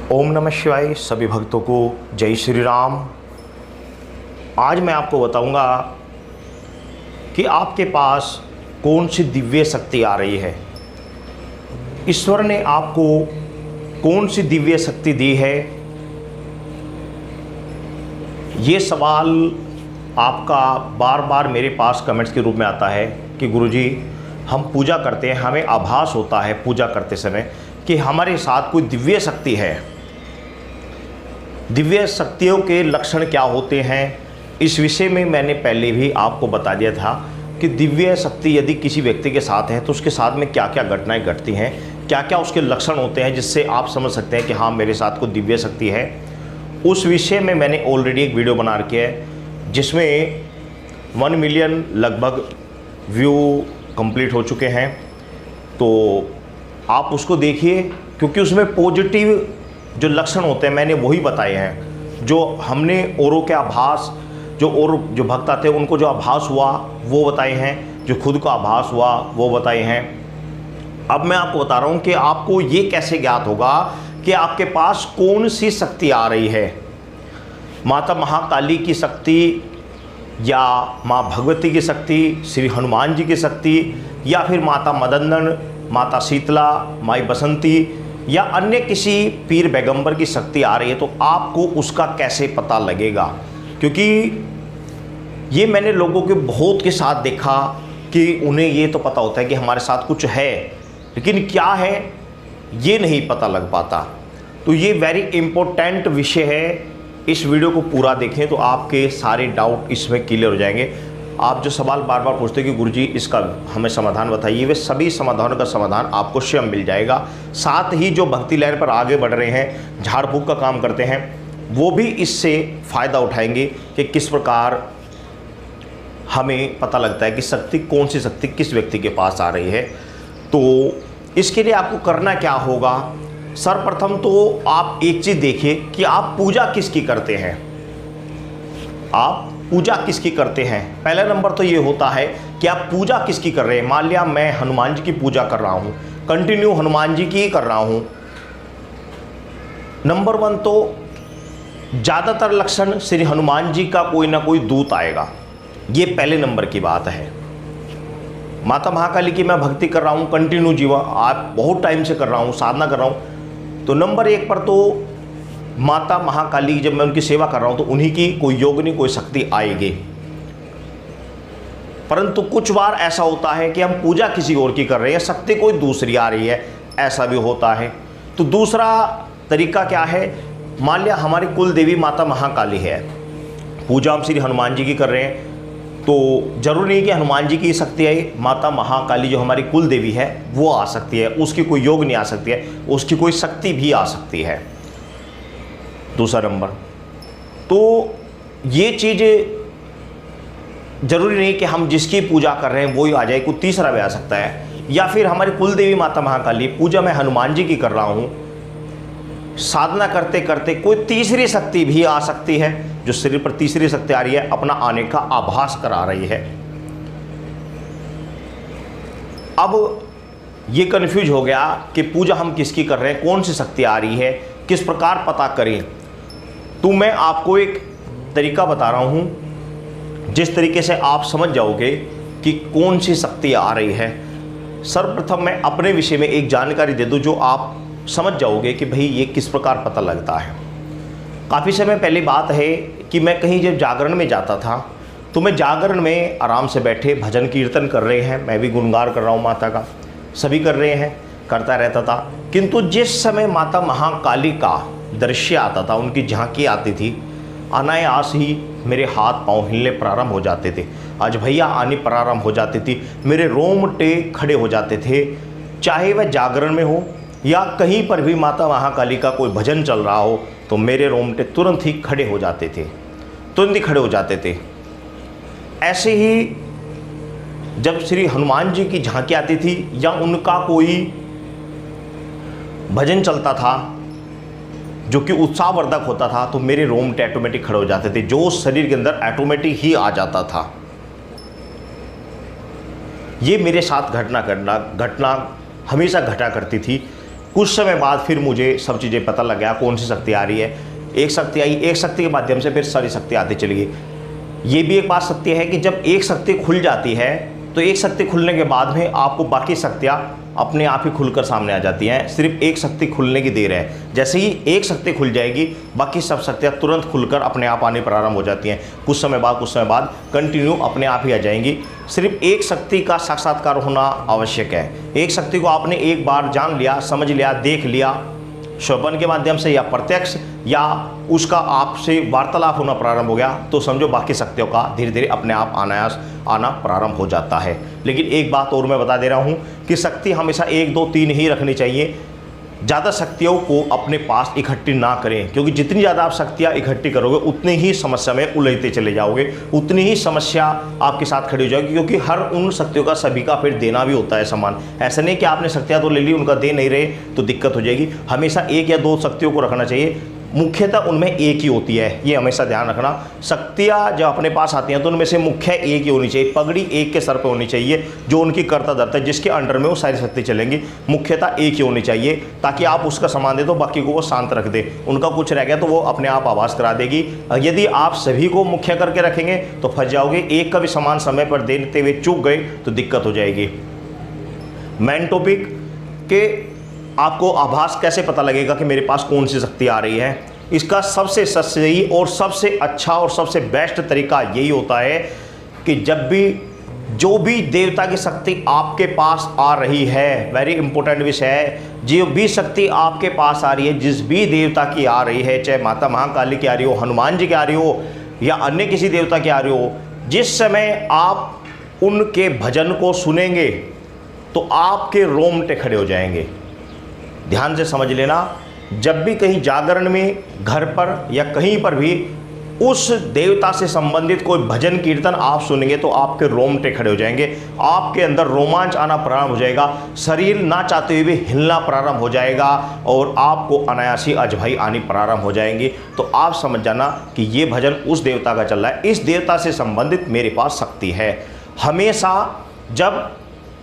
ओम नमः शिवाय। सभी भक्तों को जय श्री राम। आज मैं आपको बताऊंगा कि आपके पास कौन सी दिव्य शक्ति आ रही है। ईश्वर ने आपको कौन सी दिव्य शक्ति दी है, ये सवाल आपका बार बार मेरे पास कमेंट्स के रूप में आता है कि गुरुजी हम पूजा करते हैं, हमें आभास होता है पूजा करते समय कि हमारे साथ कोई दिव्य शक्ति है। दिव्य शक्तियों के लक्षण क्या होते हैं, इस विषय में मैंने पहले भी आपको बता दिया था कि दिव्य शक्ति यदि किसी व्यक्ति के साथ है तो उसके साथ में क्या क्या घटनाएं घटती हैं, क्या क्या उसके लक्षण होते हैं, जिससे आप समझ सकते हैं कि हाँ मेरे साथ कोई दिव्य शक्ति है। उस विषय में मैंने ऑलरेडी एक वीडियो बना रखी है जिसमें 1 मिलियन लगभग व्यू कंप्लीट हो चुके हैं, तो आप उसको देखिए, क्योंकि उसमें पॉजिटिव जो लक्षण होते हैं मैंने वही बताए हैं। जो हमने औरों के आभास, जो भक्त आते हैं उनको जो आभास हुआ वो बताए हैं, जो खुद को आभास हुआ वो बताए हैं। अब मैं आपको बता रहा हूँ कि आपको ये कैसे ज्ञात होगा कि आपके पास कौन सी शक्ति आ रही है। माता महाकाली की शक्ति या माँ भगवती की शक्ति, श्री हनुमान जी की शक्ति, या फिर माता मदनन, माता शीतला, माई बसंती, या अन्य किसी पीर पैगंबर की शक्ति आ रही है, तो आपको उसका कैसे पता लगेगा। क्योंकि ये मैंने लोगों के बहुत के साथ देखा कि उन्हें ये तो पता होता है कि हमारे साथ कुछ है, लेकिन क्या है ये नहीं पता लग पाता। तो ये वेरी इम्पोर्टेंट विषय है। इस वीडियो को पूरा देखें तो आपके सारे डाउट इसमें क्लियर हो जाएंगे। आप जो सवाल बार बार पूछते हैं कि गुरुजी इसका हमें समाधान बताइए, वे सभी समाधानों का समाधान आपको स्वयं मिल जाएगा। साथ ही जो भक्ति लहर पर आगे बढ़ रहे हैं, झाड़ फूक का काम करते हैं, वो भी इससे फ़ायदा उठाएंगे कि किस प्रकार हमें पता लगता है कि शक्ति, कौन सी शक्ति किस व्यक्ति के पास आ रही है। तो इसके लिए आपको करना क्या होगा, सर्वप्रथम तो आप एक चीज़ देखिए कि आप पूजा किसकी करते हैं। आप पूजा किसकी करते हैं, पहला नंबर तो ये होता है कि आप पूजा किसकी कर रहे हैं। मान लिया मैं हनुमान जी की पूजा कर रहा हूँ, कंटिन्यू हनुमान जी की ही कर रहा हूँ। नंबर 1 तो ज़्यादातर लक्षण श्री हनुमान जी का कोई ना कोई दूत आएगा, ये पहले नंबर की बात है। माता महाकाली की मैं भक्ति कर रहा हूँ, कंटिन्यू जीवा आप बहुत टाइम से कर रहा हूँ, साधना कर रहा हूँ, तो नंबर 1 पर तो माता महाकाली, जब मैं उनकी सेवा कर रहा हूँ तो उन्हीं की कोई योगिनी, कोई शक्ति आएगी। परंतु कुछ बार ऐसा होता है कि हम पूजा किसी और की कर रहे हैं, शक्ति कोई दूसरी आ रही है, ऐसा भी होता है। तो दूसरा तरीका क्या है, मान लिया हमारी कुल देवी माता महाकाली है, पूजा हम श्री हनुमान जी की कर रहे हैं, तो जरूर नहीं कि हनुमान जी की शक्ति आई, माता महाकाली जो हमारी कुल देवी है वो आ सकती है, उसकी कोई योग नहीं आ सकती है, उसकी कोई शक्ति भी आ सकती है। दूसरा नंबर तो ये चीज़ जरूरी नहीं कि हम जिसकी पूजा कर रहे हैं वो ही आ जाए, कोई तीसरा भी आ सकता है। या फिर हमारी कुल देवी माता महाकाली, पूजा मैं हनुमान जी की कर रहा हूँ, साधना करते करते कोई तीसरी शक्ति भी आ सकती है, जो शरीर पर तीसरी शक्ति आ रही है, अपना आने का आभास करा रही है। अब ये कंफ्यूज हो गया कि पूजा हम किसकी कर रहे हैं, कौन सी शक्ति आ रही है, किस प्रकार पता करें। तो मैं आपको एक तरीका बता रहा हूँ जिस तरीके से आप समझ जाओगे कि कौन सी शक्ति आ रही है। सर्वप्रथम मैं अपने विषय में एक जानकारी दे दूँ जो आप समझ जाओगे कि भाई ये किस प्रकार पता लगता है। काफ़ी समय पहले बात है कि मैं कहीं जब जागरण में जाता था तो मैं जागरण में आराम से बैठे भजन कीर्तन कर रहे हैं, मैं भी गुणगान कर रहा हूँ माता का, सभी कर रहे हैं, करता रहता था। किंतु जिस समय माता महाकाली का दृश्य आता था, उनकी झांकी आती थी, अनायास ही मेरे हाथ पांव हिलने प्रारंभ हो जाते थे, आज भैया आनी प्रारंभ हो जाती थी, मेरे रोंगटे खड़े हो जाते थे। चाहे वह जागरण में हो या कहीं पर भी माता महाकाली का कोई भजन चल रहा हो तो मेरे रोंगटे तुरंत ही खड़े हो जाते थे, तुरंत ही खड़े हो जाते थे। ऐसे ही जब श्री हनुमान जी की झांकी आती थी या उनका कोई भजन चलता था जो कि उत्साहवर्धक होता था, तो मेरे रोंगटे ऑटोमेटिक खड़े हो जाते थे, जो शरीर के अंदर ऑटोमेटिक ही आ जाता था। ये मेरे साथ घटना हमेशा घटा करती थी कुछ समय बाद फिर मुझे सब चीज़ें पता लग गया कौन सी शक्ति आ रही है। एक शक्ति आई, एक शक्ति के माध्यम से फिर सारी शक्ति आती चली गई। ये भी एक बात सत्य है कि जब एक शक्ति खुल जाती है तो एक शक्ति खुलने के बाद में आपको बाकी शक्तियाँ अपने आप ही खुलकर सामने आ जाती हैं। सिर्फ एक शक्ति खुलने की देर है। जैसे ही एक शक्ति खुल जाएगी बाकी सब शक्तियाँ तुरंत खुलकर अपने आप आने प्रारंभ हो जाती हैं। कुछ समय बाद कंटिन्यू अपने आप ही आ जाएंगी। सिर्फ एक शक्ति का साक्षात्कार होना आवश्यक है। एक शक्ति को आपने एक बार जान लिया, समझ लिया, देख लिया, श्रवण के माध्यम से या प्रत्यक्ष या उसका आपसे वार्तालाप होना प्रारंभ हो गया, तो समझो बाकी शक्तियों का धीरे धीरे अपने आप आना प्रारंभ हो जाता है। लेकिन एक बात और मैं बता दे रहा हूँ कि शक्ति हमेशा 1, 2, 3 ही रखनी चाहिए। ज़्यादा शक्तियों को अपने पास इकट्ठी ना करें, क्योंकि जितनी ज़्यादा आप शक्तियाँ इकट्ठी करोगे उतनी ही समस्या में उलझते चले जाओगे, उतनी ही समस्या आपके साथ खड़ी हो जाएगी। क्योंकि हर उन शक्तियों का सभी का फिर देना भी होता है समान। ऐसा नहीं कि आपने शक्तियाँ तो ले ली, उनका दे नहीं रहे तो दिक्कत हो जाएगी। हमेशा 1 या 2 शक्तियों को रखना चाहिए। मुख्यतः उनमें एक ही होती है, ये हमेशा ध्यान रखना। शक्तियाँ जब अपने पास आती हैं तो उनमें से मुख्य एक ही होनी चाहिए। पगड़ी एक के सर पे होनी चाहिए जो उनकी कर्ता धर्ता है, जिसके अंडर में वो सारी शक्ति चलेंगी। मुख्यतः एक ही होनी चाहिए ताकि आप उसका सामान दे तो बाकी को वो शांत रख दे। उनका कुछ रह गया तो वो अपने आप आवाज़ करा देगी। यदि आप सभी को मुख्य करके रखेंगे तो फंस जाओगे। एक का भी सामान समय पर देते हुए चूक गए तो दिक्कत हो जाएगी। मेन टॉपिक के आपको आभास कैसे पता लगेगा कि मेरे पास कौन सी शक्ति आ रही है? इसका सबसे सही और सबसे अच्छा और सबसे बेस्ट तरीका यही होता है कि जब भी जो भी देवता की शक्ति आपके पास आ रही है, वेरी इंपॉर्टेंट विषय है, जो भी शक्ति आपके पास आ रही है, जिस भी देवता की आ रही है, चाहे माता महाकाली की आ रही हो, हनुमान जी की आ रही हो या अन्य किसी देवता की आ रही हो, जिस समय आप उनके भजन को सुनेंगे तो आपके रोंगटे खड़े हो जाएंगे। ध्यान से समझ लेना, जब भी कहीं जागरण में, घर पर या कहीं पर भी उस देवता से संबंधित कोई भजन कीर्तन आप सुनेंगे तो आपके रोंगटे खड़े हो जाएंगे, आपके अंदर रोमांच आना प्रारंभ हो जाएगा, शरीर ना चाहते हुए भी हिलना प्रारंभ हो जाएगा और आपको अनायासी अजभाई आनी प्रारंभ हो जाएंगी। तो आप समझ जाना कि ये भजन उस देवता का चल रहा है, इस देवता से संबंधित मेरे पास शक्ति है। हमेशा जब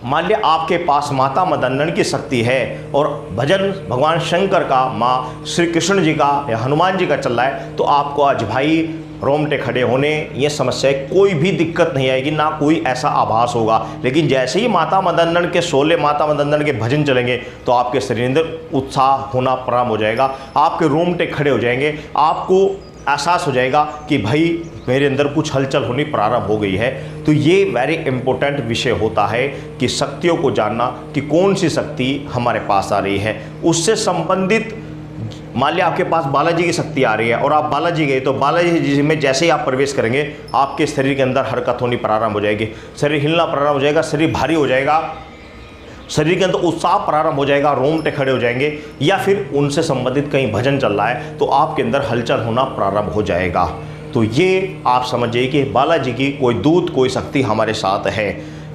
मान लिया आपके पास माता मदन्नन की शक्ति है और भजन भगवान शंकर का, माँ श्री कृष्ण जी का या हनुमान जी का चल रहा है, तो आपको आज भाई रोंगटे खड़े होने, ये समस्या कोई भी दिक्कत नहीं आएगी, ना कोई ऐसा आभास होगा। लेकिन जैसे ही माता मदन्नन के शोले, माता मदन्नन के भजन चलेंगे तो आपके शरीर अंदर उत्साह होना प्रारंभ हो जाएगा, आपके रोंगटे खड़े हो जाएंगे, आपको एहसास हो जाएगा कि भाई मेरे अंदर कुछ हलचल होनी प्रारंभ हो गई है। तो ये वेरी इंपॉर्टेंट विषय होता है कि शक्तियों को जानना कि कौन सी शक्ति हमारे पास आ रही है। उससे संबंधित मान लिया आपके पास बालाजी की शक्ति आ रही है और आप बालाजी गए, तो बालाजी जी में जैसे ही आप प्रवेश करेंगे आपके शरीर के अंदर हरकत होनी प्रारंभ हो जाएगी, शरीर हिलना प्रारंभ हो जाएगा, शरीर भारी हो जाएगा, शरीर के अंदर उत्साह प्रारंभ हो जाएगा, रोंगटे खड़े हो जाएंगे, या फिर उनसे संबंधित कहीं भजन चल रहा है तो आपके अंदर हलचल होना प्रारंभ हो जाएगा। तो ये आप समझिए कि बालाजी की कोई दूत, कोई शक्ति हमारे साथ है।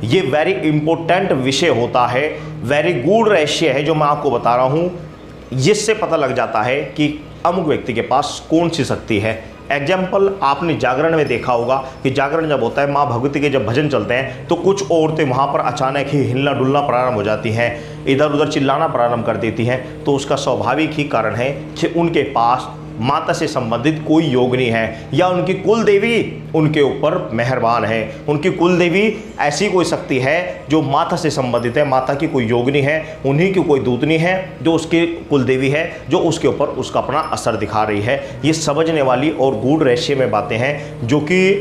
ये वेरी इंपॉर्टेंट विषय होता है, वेरी गूढ़ रहस्य है जो मैं आपको बता रहा हूँ। जिससे पता लग जाता है कि अमुक व्यक्ति के पास कौन सी शक्ति है। एग्जाम्पल आपने जागरण में देखा होगा कि जागरण जब होता है, माँ भगवती के जब भजन चलते हैं तो कुछ औरतें वहाँ पर अचानक ही हिलना डुलना प्रारंभ हो जाती हैं, इधर उधर चिल्लाना प्रारंभ कर देती हैं। तो उसका स्वाभाविक ही कारण है कि उनके पास माता से संबंधित कोई योगिनी है या उनकी कुल देवी उनके ऊपर मेहरबान है, उनकी कुल देवी ऐसी कोई शक्ति है जो माता से संबंधित है, माता की कोई योगिनी है, उन्हीं की कोई दूतनी है जो उसकी कुल देवी है, जो उसके ऊपर उसका अपना असर दिखा रही है। ये समझने वाली और गूढ़ रहस्य में बातें हैं जो कि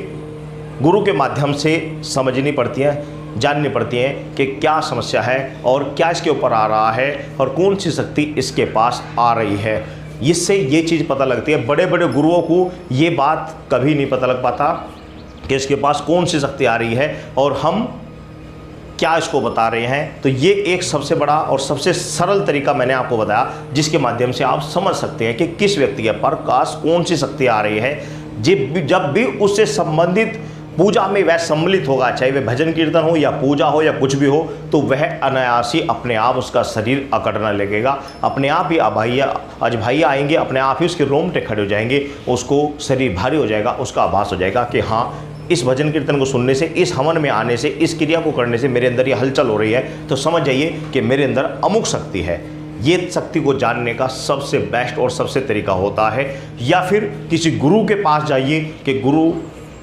गुरु के माध्यम से समझनी पड़ती हैं, जाननी पड़ती हैं कि क्या समस्या है और क्या इसके ऊपर आ रहा है और कौन सी शक्ति इसके पास आ रही है। इससे ये चीज़ पता लगती है। बड़े बड़े गुरुओं को ये बात कभी नहीं पता लग पाता कि इसके पास कौन सी शक्ति आ रही है और हम क्या इसको बता रहे हैं। तो ये एक सबसे बड़ा और सबसे सरल तरीका मैंने आपको बताया जिसके माध्यम से आप समझ सकते हैं कि किस व्यक्ति के पास कौन सी शक्ति आ रही है। जब भी उससे संबंधित पूजा में वह सम्मिलित होगा, चाहे वह भजन कीर्तन हो या पूजा हो या कुछ भी हो, तो वह अनायासी अपने आप उसका शरीर अकड़ना लगेगा, अपने आप ही अजभाई आएंगे, अपने आप ही उसके रोंगटे खड़े हो जाएंगे, उसको शरीर भारी हो जाएगा, उसका आभास हो जाएगा कि हाँ, इस भजन कीर्तन को सुनने से, इस हवन में आने से, इस क्रिया को करने से मेरे अंदर ये हलचल हो रही है। तो समझ जाइए कि मेरे अंदर अमुक शक्ति है। ये शक्ति को जानने का सबसे बेस्ट और सबसे तरीका होता है। या फिर किसी गुरु के पास जाइए कि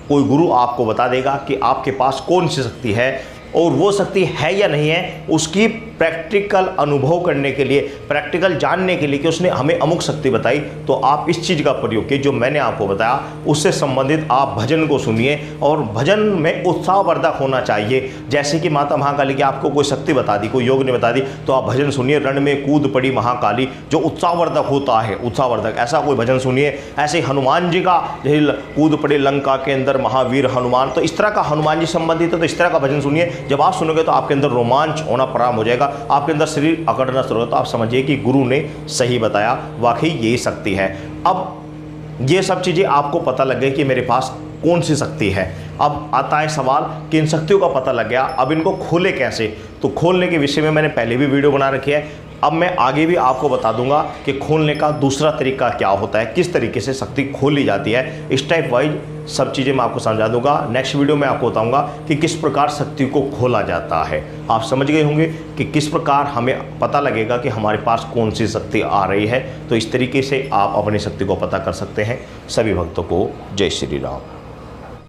कोई गुरु आपको बता देगा कि आपके पास कौन सी शक्ति है, और वो शक्ति है या नहीं है उसकी प्रैक्टिकल अनुभव करने के लिए, प्रैक्टिकल जानने के लिए कि उसने हमें अमुक शक्ति बताई, तो आप इस चीज़ का प्रयोग कीजिए जो मैंने आपको बताया, उससे संबंधित आप भजन को सुनिए। और भजन में उत्साहवर्धक होना चाहिए। जैसे कि माता महाकाली की आपको कोई शक्ति बता दी, कोई योग ने बता दी, तो आप भजन सुनिए, रण में कूद पड़ी महाकाली, जो उत्साहवर्धक होता है, उत्साहवर्धक ऐसा कोई भजन सुनिए। ऐसे हनुमान जी का, जैसे कूद पड़े लंका के अंदर महावीर हनुमान, तो इस तरह का हनुमान जी संबंधित है, तो इस तरह का भजन सुनिए। जब आप सुनोगे तो आपके अंदर रोमांच होना प्रारंभ हो जाएगा, आपके अंदर शरीर अकड़ना शुरू होगा, तो आप समझिए कि गुरु ने सही बताया, वाकई यही शक्ति है। अब ये सब चीज़ें आपको पता लग गई कि मेरे पास कौन सी शक्ति है। अब आता है सवाल कि इन शक्तियों का पता लग गया, अब इनको खोले कैसे। तो खोलने के विषय में मैंने पहले भी वीडियो बना रखी है, अब मैं आगे भी आपको बता दूंगा कि खोलने का दूसरा तरीका क्या होता है, किस तरीके से शक्ति खोली जाती है। स्टेप वाइज सब चीज़ें मैं आपको समझा दूंगा। नेक्स्ट वीडियो में आपको बताऊंगा कि किस प्रकार शक्ति को खोला जाता है। आप समझ गए होंगे कि किस प्रकार हमें पता लगेगा कि हमारे पास कौन सी शक्ति आ रही है। तो इस तरीके से आप अपनी शक्ति को पता कर सकते हैं। सभी भक्तों को जय श्री राम।